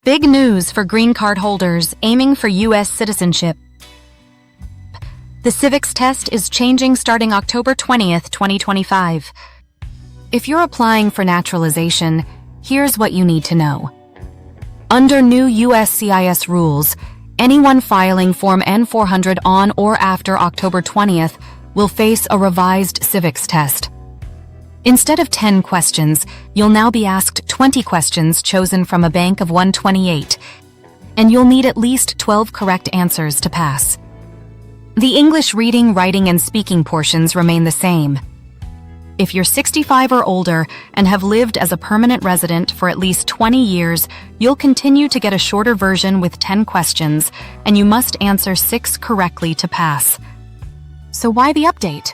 Big news for green card holders aiming for U.S. citizenship. The Civics test is changing starting October 20th, 2025. If you're applying for naturalization, here's what you need to know. Under new USCIS rules, anyone filing Form N-400 on or after October 20th will face a revised Civics test. Instead of 10 questions, you'll now be asked 20 questions chosen from a bank of 128, and you'll need at least 12 correct answers to pass. The English reading, writing, and speaking portions remain the same. If you're 65 or older and have lived as a permanent resident for at least 20 years, you'll continue to get a shorter version with 10 questions, and you must answer 6 correctly to pass. So why the update?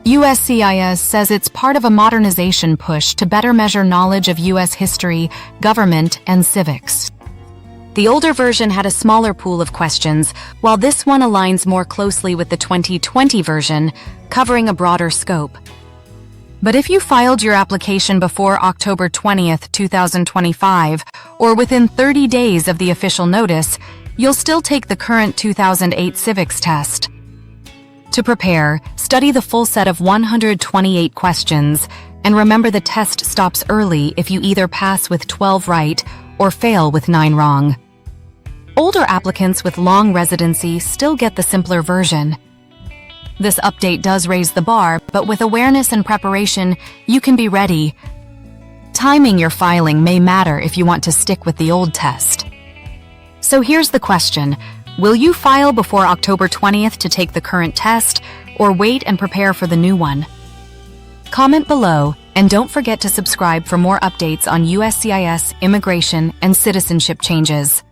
USCIS says it's part of a modernization push to better measure knowledge of U.S. history, government, and civics. The older version had a smaller pool of questions, while this one aligns more closely with the 2020 version, covering a broader scope. But if you filed your application before October 20th, 2025, or within 30 days of the official notice, you'll still take the current 2008 Civics test. To prepare, study the full set of 128 questions, and remember the test stops early if you either pass with 12 right or fail with 9 wrong. Older applicants with long residency still get the simpler version. This update does raise the bar, but with awareness and preparation, you can be ready. Timing your filing may matter if you want to stick with the old test. So here's the question. Will you file before October 20th to take the current test, or wait and prepare for the new one? Comment below, and don't forget to subscribe for more updates on USCIS, immigration, and citizenship changes.